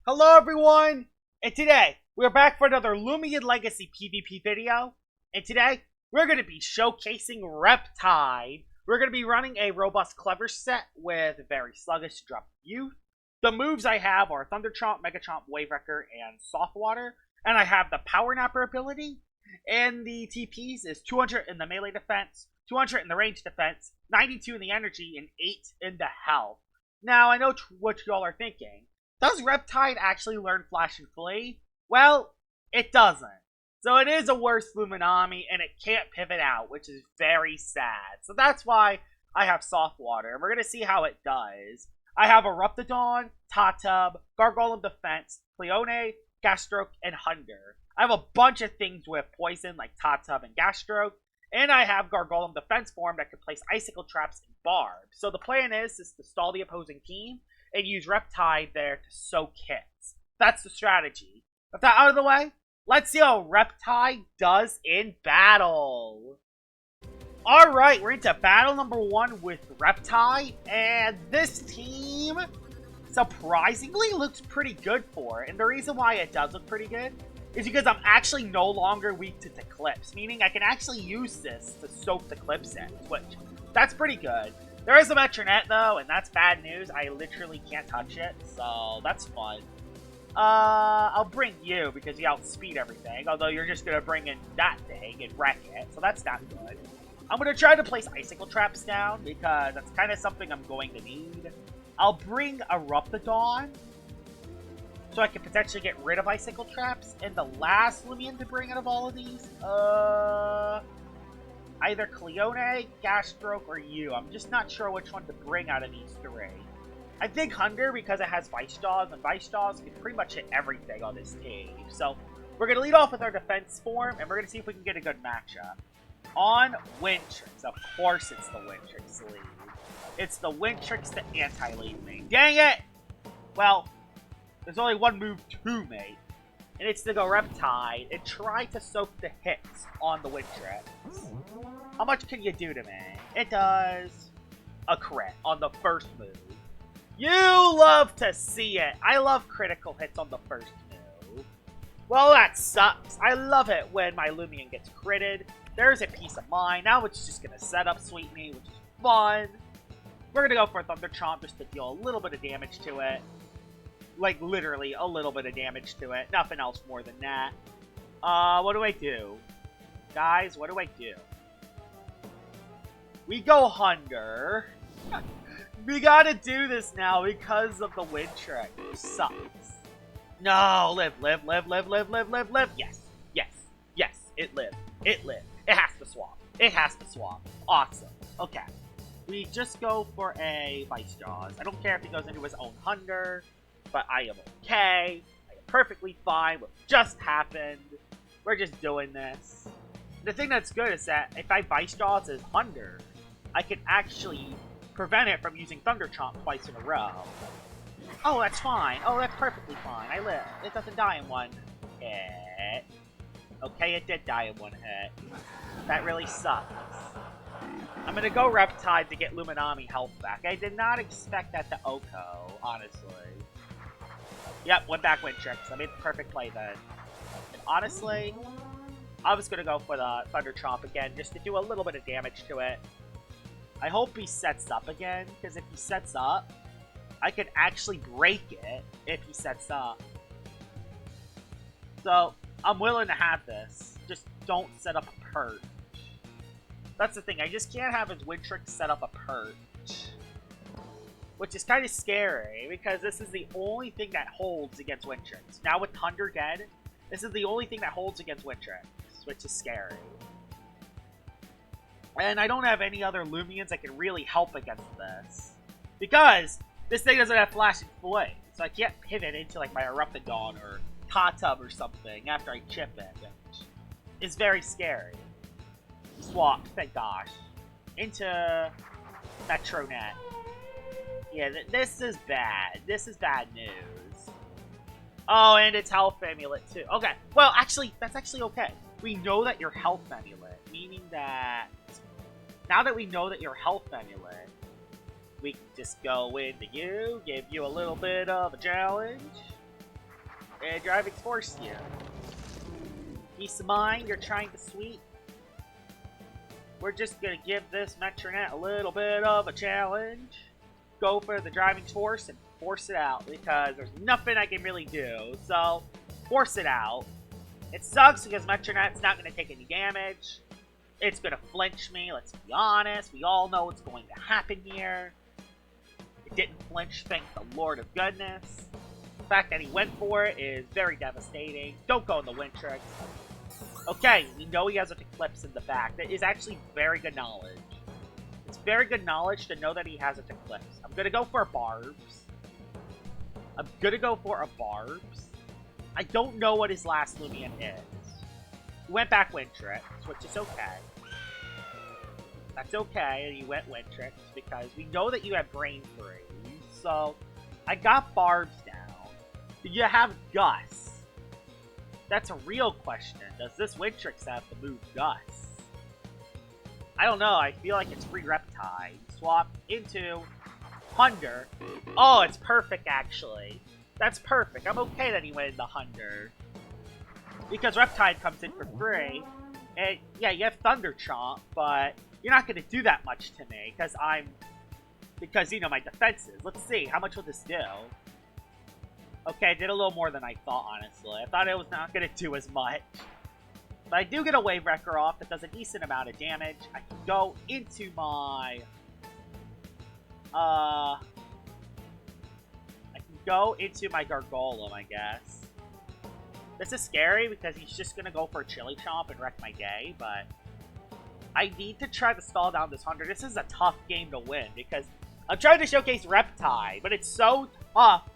Hello everyone, and today we're back for another Loomian Legacy PvP video, and today we're going to be showcasing Reptide. We're going to be running a robust clever set with very sluggish drop youth. The moves I have are Thunder Chomp, Mega Chomp, Wave Wrecker, and Soft Water, and I have the Power Napper ability, and the TPs is 200 in the melee defense, 200 in the range defense, 92 in the energy, and 8 in the health. Now, I know what y'all are thinking. Does Reptide actually learn Flash and Flee? Well, it doesn't. So it is a worse Luminami, and it can't pivot out, which is very sad. So that's why I have Soft Water, and we're going to see how it does. I have Reptide, Tatub, Gargoyle Defense, Cleone, Gasstroke, and Hunder. I have a bunch of things with poison, like Tatub and Gasstroke, and I have Gargoyle Defense form that can place Icicle Traps and Barbs. So the plan is to stall the opposing team, and use Reptide there to soak hits. That's the strategy. With that out of the way, let's see how Reptide does in battle. Alright, we're into battle number 1 with Reptide, and this team surprisingly looks pretty good for it. And the reason why it does look pretty good is because I'm actually no longer weak to Clips, meaning I can actually use this to soak the Clips in, which that's pretty good. There is a Metronet, though, and that's bad news. I literally can't touch it, so that's fun. I'll bring you, because you outspeed everything, although you're just going to bring in that thing and wreck it, so that's not good. I'm going to try to place Icicle Traps down, because that's kind of something I'm going to need. I'll bring a Reptide, so I can potentially get rid of Icicle Traps, and the last Lumian to bring out of all of these, either Cleone, Gasstroke, or you. I'm just not sure which one to bring out of these three. I think Hunger because it has Vice Jaws, and Vice Jaws can pretty much hit everything on this team. So we're going to lead off with our defense form, and we're going to see if we can get a good matchup. On Wintrix, of course it's the Wintrix lead. It's the Wintrix, the anti-lead main. Dang it! Well, there's only one move to make, and it's to go Reptide and try to soak the hits on the Wintrix. How much can you do to me? It does a crit on the first move. You love to see it. I love critical hits on the first move. Well, that sucks. I love it when my Lumian gets critted. There's a peace of mind. Now it's just going to set up Sweet Me, which is fun. We're going to go for Thunder Chomp just to deal a little bit of damage to it. Like, literally a little bit of damage to it. Nothing else more than that. What do I do? Guys, what do I do? We go Hunger. We gotta do this now because of the wind trick. It sucks. No, live. Yes, it lived. It lived. It has to swap. Awesome. Okay. We just go for a Vice Jaws. I don't care if he goes into his own Hunger, but I am okay. I am perfectly fine with what just happened. We're just doing this. The thing that's good is that if I Vice Jaws his Hunger, I can actually prevent it from using Thunder Chomp twice in a row. Oh, that's fine. Oh, that's perfectly fine. I live. It doesn't die in one hit. Okay, it did die in one hit. That really sucks. I'm gonna go Reptide to get Luminami health back. I did not expect that to Oko, honestly. Yep, went back Wintrix. I made the perfect play then. And honestly, I was gonna go for the Thunder Chomp again, just to do a little bit of damage to it. I hope he sets up again, because if he sets up, I could actually break it if he sets up. So, I'm willing to have this. Just don't set up a perch. That's the thing, I just can't have his Wintrix set up a perch. Which is kind of scary, because this is the only thing that holds against Wintrix. Now with Thunder dead, this is the only thing that holds against Wintrix, which is scary. And I don't have any other Lumians that can really help against this. Because this thing doesn't have Flash and Flame. So I can't pivot into like my Reptide or Tatub or something after I chip it, which is very scary. Swap, thank gosh. Into Metronet. Yeah, this is bad. This is bad news. Oh, and it's Health Amulet too. Okay, well, actually, that's actually okay. We know that you're Health Amulet, meaning that now that we know that you're Health Amulet, we can just go into you, give you a little bit of a challenge. Driving Force you. Peace of mind, you're trying to sweep. We're just gonna give this Metronet a little bit of a challenge. Go for the Driving Force and force it out because there's nothing I can really do. So, force it out. It sucks because Metronet's not gonna take any damage. It's gonna flinch me, let's be honest. We all know what's going to happen here. It didn't flinch, thank the Lord of Goodness. The fact that he went for it is very devastating. Don't go in the wind tricks. Okay, we know he has a Eclipse in the back. That is actually very good knowledge. It's very good knowledge to know that he has a Eclipse. I'm gonna go for a Barbs. I don't know what his last Loomian is. He went back Wind Tricks, which is okay. That's okay, you went Wind Tricks, because we know that you have Brain Freeze. So, I got Barbs down. Do you have Gus? That's a real question. Does this Wind Tricks have to move Gus? I don't know, I feel like it's free Reptide. Swap into Hunder. Oh, it's perfect, actually. That's perfect. I'm okay that he went into Hunder. Because Reptide comes in for free. And, yeah, you have Thunder Chomp, but you're not going to do that much to me, because, you know, my defenses. Let's see, how much will this do? Okay, I did a little more than I thought, honestly. I thought it was not going to do as much. But I do get a Wave Wrecker off that does a decent amount of damage. I can go into my... I can go into my Gargolem, I guess. This is scary because he's just going to go for a Chili Chomp and wreck my day, but... I need to try to stall down this 100. This is a tough game to win because I'm trying to showcase Reptide, but it's so tough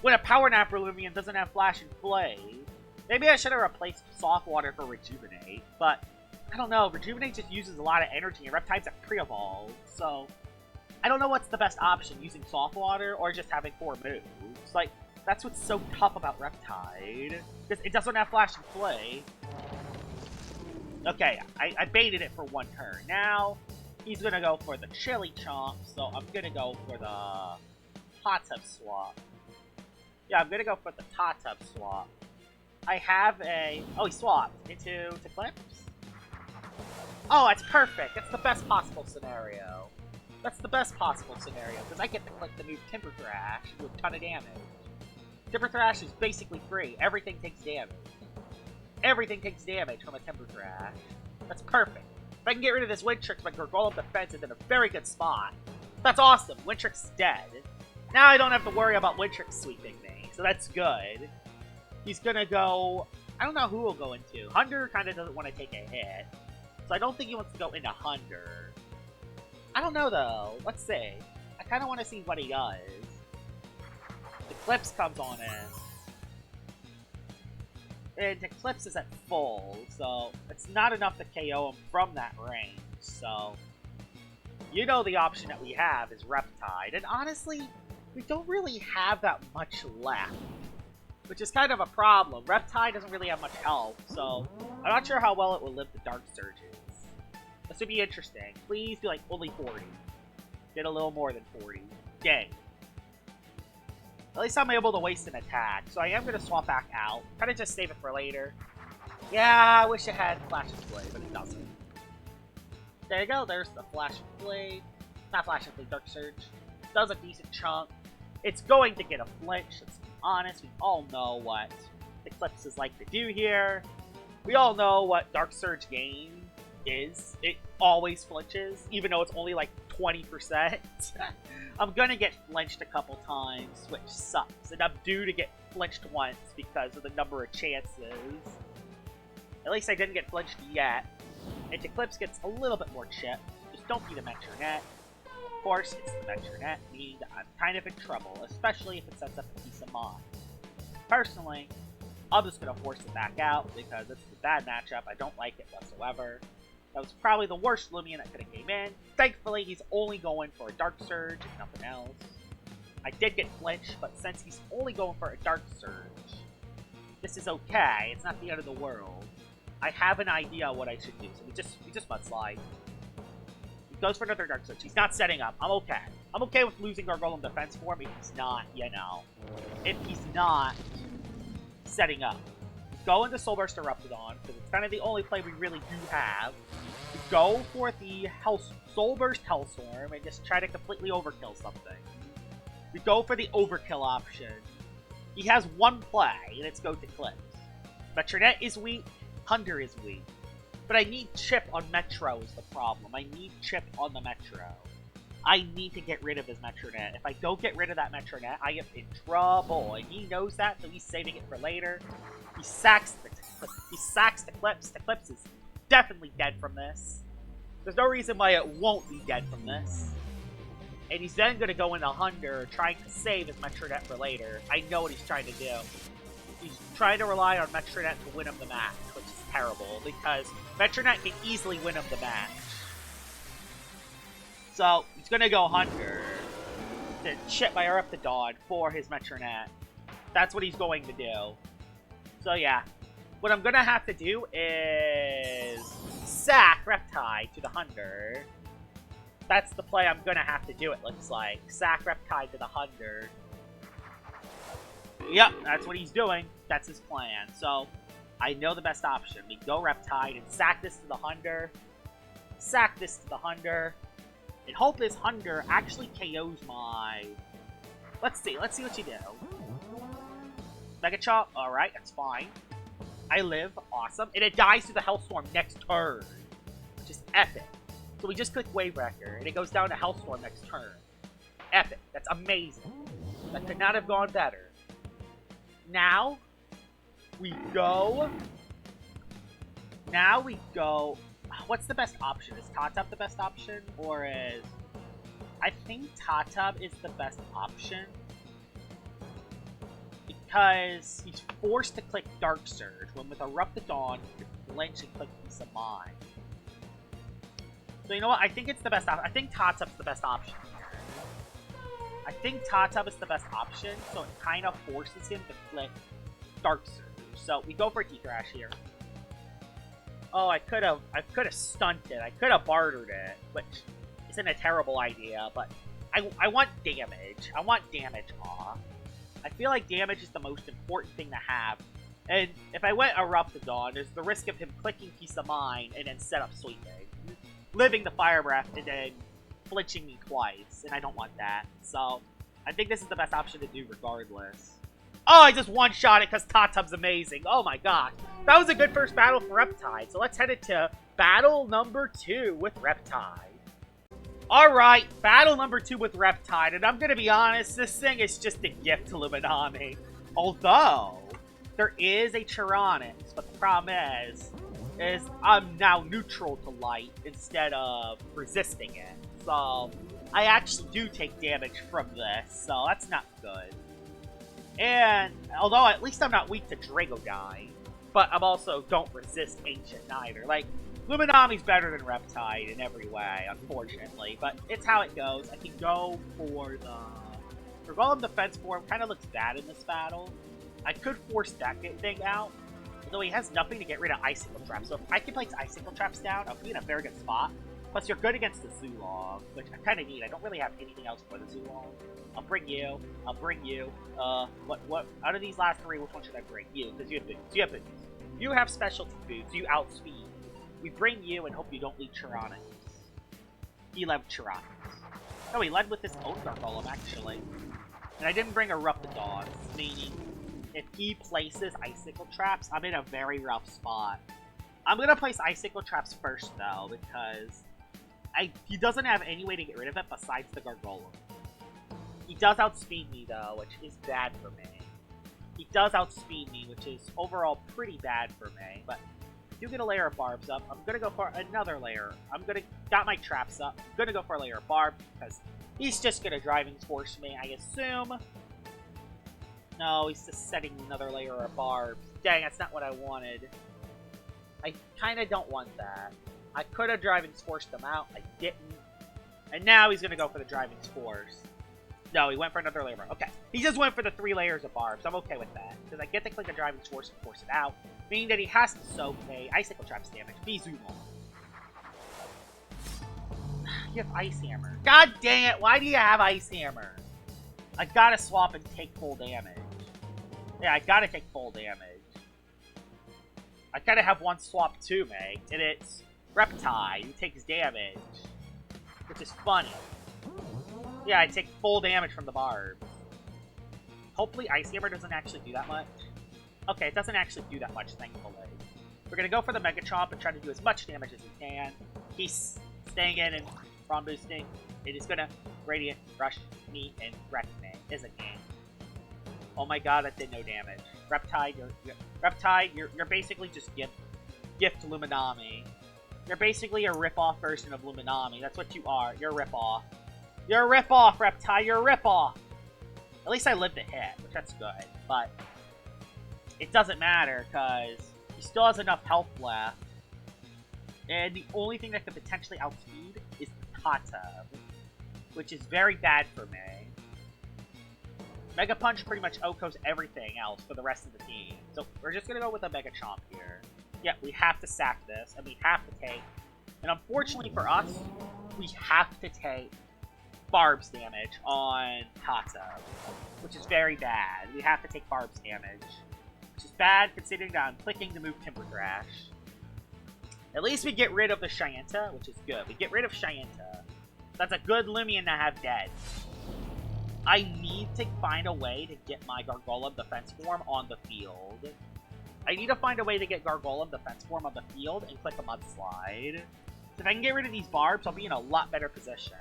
when a Power Napper Loomian doesn't have Flash and Flame. Maybe I should have replaced Soft Water for Rejuvenate, but I don't know. Rejuvenate just uses a lot of energy, and Reptide's a pre-evolved, so I don't know what's the best option, using Soft Water or just having 4 moves. Like, that's what's so tough about Reptide, because it doesn't have Flash and Flame. Okay, I baited it for 1 turn. Now, he's going to go for the Chili Chomp, so I'm going to go for the Hot Tub Swap. Yeah, I'm going to go for the Hot Tub Swap. I have a... Oh, he swapped into Eclipse? Oh, that's perfect. That's the best possible scenario. That's the best possible scenario, because I get to click the move Timber Thrash and do a ton of damage. Timber Thrash is basically free. Everything takes damage. Everything takes damage from a Timber Thrash. That's perfect. If I can get rid of this Wind Trick, my Gargolem defense is in a very good spot. That's awesome. Wind Trick's dead. Now I don't have to worry about Wind Trick sweeping me, so that's good. He's gonna go... I don't know who he'll go into. Hunder kind of doesn't want to take a hit, so I don't think he wants to go into Hunder. I don't know, though. Let's see. I kind of want to see what he does. Eclipse comes on in. And Eclipse is at full, so it's not enough to KO him from that range, so... You know the option that we have is Reptide, and honestly, we don't really have that much left. Which is kind of a problem. Reptide doesn't really have much health, so I'm not sure how well it will live the Dark Surges. This would be interesting. Please do like only 40. Did a little more than 40. Dang. At least I'm able to waste an attack, so I am going to swap back out. Kind of just save it for later. Yeah, I wish it had Flash and Blade, but it doesn't. There you go, there's the Flash and Blade. Not Flash and Blade, Dark Surge. Does a decent chunk. It's going to get a flinch, let's be honest. We all know what Eclipses like to do here. We all know what Dark Surge game is. It always flinches, even though it's only like 20%. I'm gonna get flinched a couple times, which sucks. And I'm due to get flinched once because of the number of chances. At least I didn't get flinched yet. And Eclipse gets a little bit more chip. Just don't be the Metronet. Of course, it's the Metronet, meaning that I'm kind of in trouble, especially if it sets up a Peace of Mind. Personally, I'm just gonna force it back out because it's a bad matchup. I don't like it whatsoever. That was probably the worst Loomian that could have came in. Thankfully, he's only going for a Dark Surge and nothing else. I did get flinched, but since he's only going for a Dark Surge, this is okay. It's not the end of the world. I have an idea what I should do, so we just mudslide. He goes for another Dark Surge. He's not setting up. I'm okay. I'm okay with losing Gargolem defense for him if he's not, you know. If he's not setting up. We go into Soul Burst Eruptodon, because it's kind of the only play we really do have. We go for the Soul Burst Hellstorm and just try to completely overkill something. We go for the overkill option. He has one play, and it's go to Clips. Metronet is weak, Thunder is weak. But I need Chip on Metro is the problem. I need Chip on the Metro. I need to get rid of his Metronet. If I don't get rid of that Metronet, I am in trouble. And he knows that, so he's saving it for later. He sacks the Clips. The Clips is definitely dead from this. There's no reason why it won't be dead from this. And he's then going to go into Thunder, trying to save his Metronet for later. I know what he's trying to do. He's trying to rely on Metronet to win him the match, which is terrible, because Metronet can easily win him the match. So, he's going to go Thunder to chip my Reptide for his Metronet. That's what he's going to do. So yeah, what I'm going to have to do is sack Reptide to the Thunder. That's the play I'm going to have to do, it looks like. Sack Reptide to the Thunder. Yep, that's what he's doing. That's his plan. So, I know the best option. We go Reptide and sack this to the Thunder. Sack this to the Thunder. And hope this Thunder actually KOs my... Let's see what you do. Mega Chop, alright, that's fine. I live, awesome. And it dies to the Hellstorm next turn. Which is epic. So we just click Wave Wrecker, and it goes down to Hellstorm next turn. Epic. That's amazing. That could not have gone better. Now, we go... What's the best option? Is Tatub the best option? Or is... I think Tatub is the best option. Because he's forced to click Dark Surge, when with Eruptodon, you can flinch and click Peace of Mind. So you know what? I think it's the best option. I think Tatub's the best option here. I think Tatub is the best option, so it kind of forces him to click Dark Surge. So we go for T-Crash here. Oh, I could have stunted. I could have bartered it, which isn't a terrible idea, but I want damage. I want damage off. I feel like damage is the most important thing to have. And if I went Eruptodon, there's the risk of him clicking Peace of Mind and then set up Sweeping. Living the Fire Breath and then flinching me twice, and I don't want that. So, I think this is the best option to do regardless. Oh, I just one-shot it because Tatub's amazing. Oh my god. That was a good first battle for Reptide. So let's head into battle number 2 with Reptide. Alright, battle number 2 with Reptide. And I'm going to be honest, this thing is just a gift to Luminami. Although, there is a Tyranids, but the problem is I'm now neutral to light instead of resisting it. So, I actually do take damage from this, so that's not good. And, although at least I'm not weak to Dragodine, but I'm also don't resist Ancient neither. Like, Luminami's better than Reptide in every way, unfortunately, but it's how it goes. I can go for the Golem Defense form, kind of looks bad in this battle. I could force that thing out, although he has nothing to get rid of Icicle Traps. So if I can place Icicle Traps down, I'll be in a very good spot. Plus, you're good against the Zulong, which I kind of need. I don't really have anything else for the Zulong. I'll bring you. What? Out of these last 3, which one should I bring? You, because you have boots. You have boots. You have specialty boots. You outspeed. We bring you and hope you don't lead Tyranids. He led Tyranids. No, he led with his own Gargolem, actually. And I didn't bring Eruptodon, meaning if he places Icicle Traps, I'm in a very rough spot. I'm going to place Icicle Traps first, though, because he doesn't have any way to get rid of it besides the Gargolem. He does outspeed me, though, which is bad for me. He does outspeed me, which is overall pretty bad for me, but if you get a layer of Barbs up, I'm going to go for another layer. Got my traps up. I'm going to go for a layer of Barb, because he's just going to Driving Force me, I assume. No, he's just setting another layer of Barbs. Dang, that's not what I wanted. I kind of don't want that. I could have Driving Forced him out. I didn't. And now he's going to go for the Driving Force. No, he went for another layer. Okay. He just went for the 3 layers of Barbs. I'm okay with that. Because I get to click the Driving Force and force it out. Meaning that he has to soak a Icicle Traps damage. Be Zulong. You have Ice Hammer. God dang it. Why do you have Ice Hammer? I gotta swap and take full damage. Yeah, I gotta take full damage. I gotta have one swap to make, and it's Reptide who takes damage. Which is funny. Yeah, I take full damage from the barb. Hopefully Ice Hammer doesn't actually do that much. Okay, it doesn't actually do that much, thankfully. We're gonna go for the Mega Chomp and try to do as much damage as we can. He's staying in and Ron boosting. It is gonna Radiant Rush me and wreck me, isn't it? Oh my god, that did no damage. Reptide, you're basically just gift Luminami. You're basically a rip-off version of Luminami. That's what you are. You're a rip-off. You're a rip-off, Reptide. You're a rip-off. At least I lived a hit, which that's good. But it doesn't matter, because he still has enough health left. And the only thing that could potentially outspeed is Tata, which is very bad for me. Mega Punch pretty much OHKOs everything else for the rest of the team. So we're just going to go with a Mega Chomp here. Yeah, we have to sack this, and we have to take... And unfortunately for us, we have to take Barb's damage on Tata, which is very bad. We have to take Barb's damage, which is bad considering that I'm clicking to move Timber Crash. At least we get rid of the Shyenta, which is good. We get rid of Shyenta. That's a good Loomian to have dead. I need to find a way to get my Gargolem defense form on the field. I need to find a way to get Gargolem defense form on the field and click a Mudslide. If I can get rid of these barbs, I'll be in a lot better position.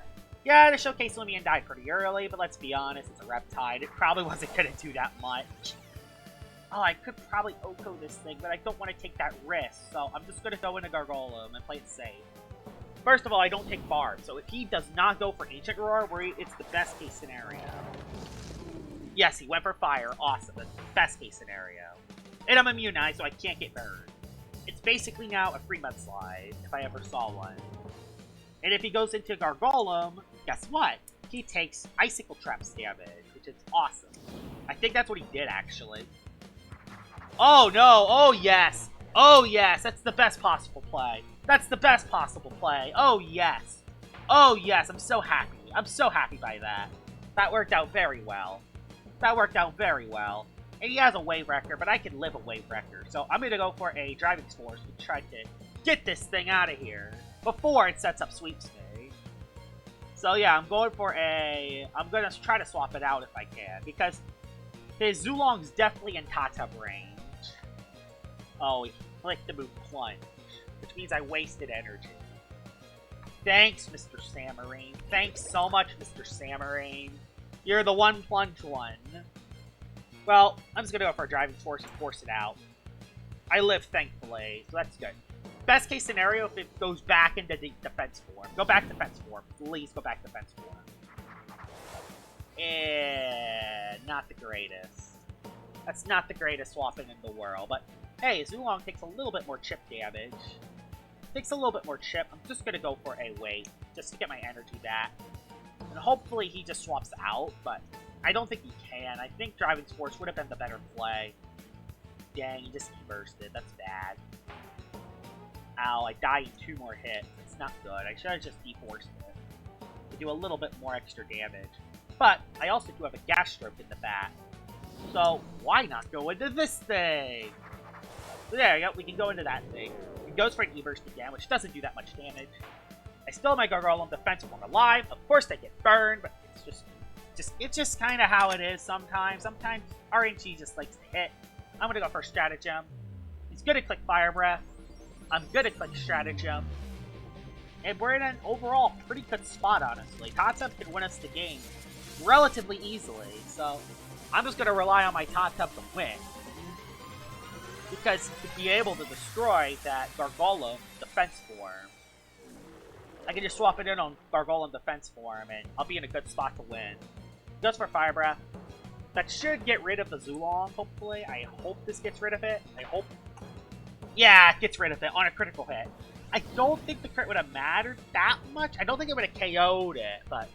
Yeah, the Showcase Loomian died pretty early, but let's be honest, it's a Reptide. It probably wasn't going to do that much. Oh, I could probably OHKO this thing, but I don't want to take that risk, so I'm just going to go into Gargolem and play it safe. First of all, I don't take Barb, so if he does not go for Ancient Roar, it's the best case scenario. Yes, he went for Fire. Awesome. That's the best case scenario. And I'm immunized, so I can't get burned. It's basically now a free Mudslide, if I ever saw one. And if he goes into Gargolem, guess what? He takes Icicle Traps damage, which is awesome. I think that's what he did, actually. Oh, no! Oh, yes! Oh, yes! That's the best possible play. That's the best possible play. Oh, yes. Oh, yes. I'm so happy. I'm so happy by that. That worked out very well. That worked out very well. And he has a Wave Wrecker, but I can live a Wave Wrecker. So I'm going to go for a Driving Force to try to get this thing out of here before it sets up Sweeps me. So yeah, I'm going to try to swap it out if I can, because his Zulong's definitely in Tata range. Oh, he clicked the move Plunge, which means I wasted energy. Thanks, Mr. Samarine. Thanks so much, Mr. Samarine. You're the one plunge one. Well, I'm just gonna go for a Driving Force and force it out. I live, thankfully, so that's good. Best case scenario if it goes back into the defense form. Go back defense form. Please go back defense form. And not the greatest. That's not the greatest swapping in the world, but hey, Zulong takes a little bit more chip damage. Takes a little bit more chip. I'm just gonna go for a wait, just to get my energy back. And hopefully he just swaps out, but I don't think he can. I think Driving Force would have been the better play. Dang, he just bursted. That's bad. Ow, I died in 2 more hits. It's not good. I should have just deforced it to do a little bit more extra damage. But I also do have a Gas Stroke in the back. So why not go into this thing? So there you go. We can go into that thing. It goes for an E-Burst again, which doesn't do that much damage. I still have my Gargolem defense form alive. Of course they get burned, but it's just kind of how it is sometimes. Sometimes RNG just likes to hit. I'm going to go for Stratagem. He's going to click Fire Breath. I'm going to click Stratagem. And we're in an overall pretty good spot, honestly. Tatub can win us the game relatively easily. So I'm just going to rely on my Tatub to win. Because to be able to destroy that Gargolem defense form, I can just swap it in on Gargolem defense form, and I'll be in a good spot to win. Goes for Fire Breath. That should get rid of the Zulong, hopefully. I hope this gets rid of it. I hope... Yeah, it gets rid of it on a critical hit. I don't think the crit would have mattered that much. I don't think it would have KO'd it, but...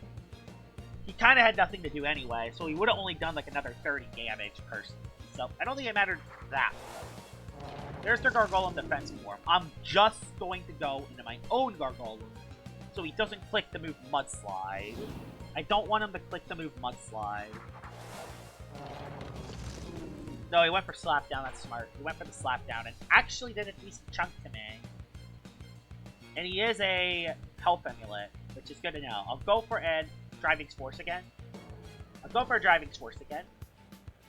He kind of had nothing to do anyway, so he would have only done like another 30 damage personally. So I don't think it mattered that much. There's their Gargolem defense form. I'm just going to go into my own Gargolem, so he doesn't click the move Mudslide. I don't want him to click the move Mudslide. No, he went for slapdown. That's smart. He went for the slapdown and actually did a decent chunk to me. And he is a health amulet, which is good to know. I'll go for a driving force again.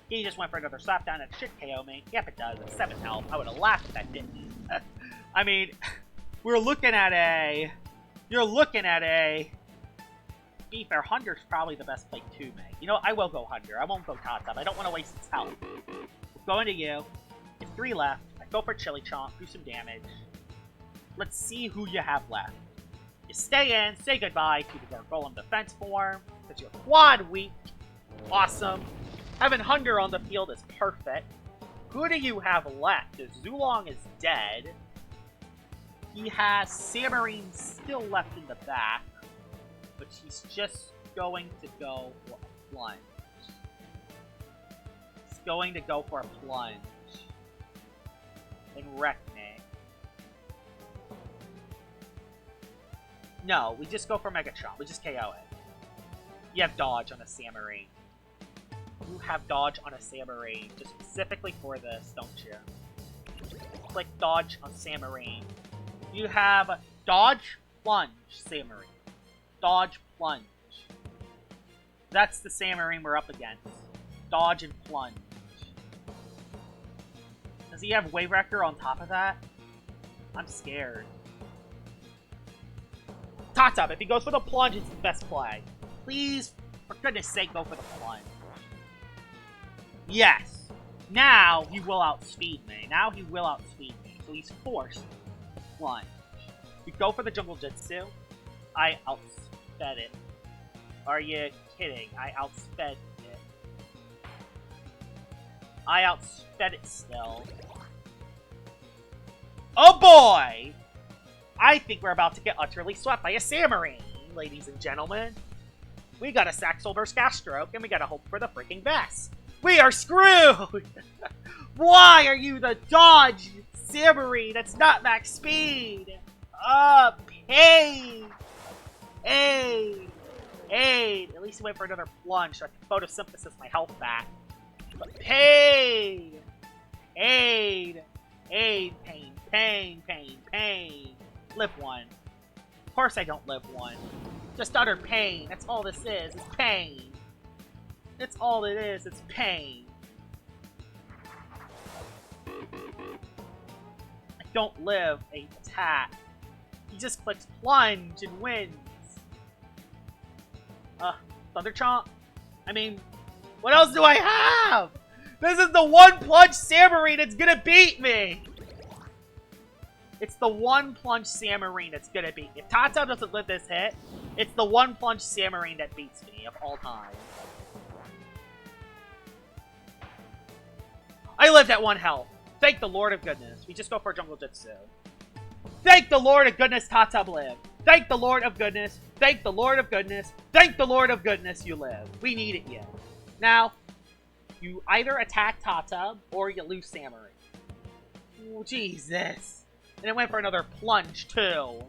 He just went for another slapdown and it should KO me. Yep, it does. It's 7 health. I would have laughed if that didn't. I mean, you're looking at a... To be fair, Hunter's probably the best play to me. You know, I will go Hunter. I won't go Tatab. I don't want to waste its health. Going to you. It's 3 left. I go for Chili Chomp. Do some damage. Let's see who you have left. You stay in. Say goodbye to the Gargolem defense form. Because you're quad weak. Awesome. Having Hunter on the field is perfect. Who do you have left? Because Zulong is dead. He has Samarine still left in the back. But he's just going to go for a plunge. He's going to go for a plunge. And wreck me. No, we just go for Megatron. We just KO it. You have dodge on a Samarine. You have dodge on a Samarine. Just specifically for this, don't you? Click dodge on Samarine. You have dodge, plunge, Samarine. Dodge, plunge. That's the Samarine we're up against. Dodge and plunge. Does he have Wave Wrecker on top of that? I'm scared. Tatab, if he goes for the plunge, it's the best play. Please, for goodness sake, go for the plunge. Yes. Now he will outspeed me. So he's forced to plunge. We go for the Jungle Jitsu. I outsped it. Are you kidding? I outsped it. I outsped it still. Oh boy! I think we're about to get utterly swept by a Samarine, ladies and gentlemen. We got a Saxel vs. Gastroke, and we gotta hope for the freaking best. We are screwed! Why are you the dodge Samarine? That's not max speed! Pain! Aid! At least he went for another plunge so I can photosynthesis my health back. But pain! Aid! Pain! Live 1. Of course I don't live 1. Just utter pain. That's all this is. It's pain. That's all it is. It's pain. I don't live a attack. He just clicks plunge and wins. Thunder Chomp? I mean, what else do I have? This is the one plunge Samarine that's gonna beat me! It's the one plunge Samarine that's gonna beat me. If Tata doesn't live this hit, it's the one plunge Samarine that beats me of all time. I lived at 1 health. Thank the Lord of goodness. We just go for a Jungle Jitsu. Thank the Lord of goodness Tata lived. Thank the Lord of goodness. Thank the Lord of goodness. Thank the Lord of goodness you live. We need it yet. Now, you either attack Tata or you lose Samarine. Oh, Jesus. And it went for another plunge, too.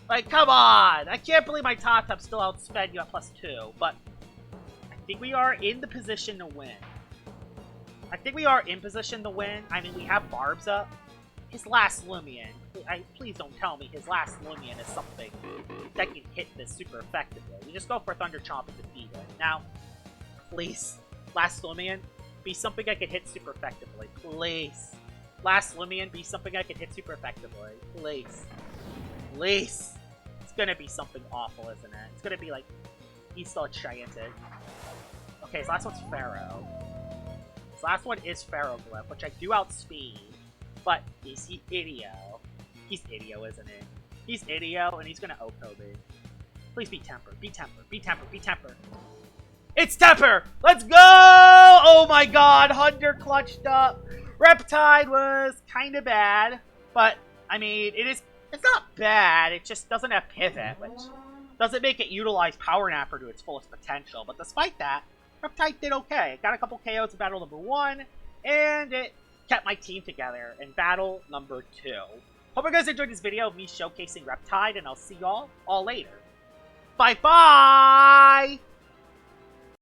Like, come on! I can't believe my Tata still outsped you at +2, but I think we are in the position to win. I mean, we have Barbs up. His last Loomian. Please don't tell me his last Loomian is something that can hit this super effectively. We just go for Thunder Chomp and defeat it. Now, please, last Loomian, be something I can hit super effectively. Please. Last Lumian be something I can hit super effectively. Please. Please. It's gonna be something awful, isn't it? It's gonna be like, he's still enchanted. Okay, so last one's Pharaoh. This last one is Pharaoh Glyph, which I do outspeed. But is he Idio? He's Idio, isn't he? He's Idio, and he's gonna Okobe. Please be Temper. Be Temper. Be Temper. Be Temper. It's Temper! Let's go! Oh my god, Hunter clutched up. Reptide was kind of bad, but, I mean, it's not bad, it just doesn't have Pivot, which doesn't make it utilize Power Napper to its fullest potential. But despite that, Reptide did okay. It got a couple KOs in battle number 1, and it kept my team together in battle number 2. Hope you guys enjoyed this video of me showcasing Reptide, and I'll see y'all all later. Bye-bye!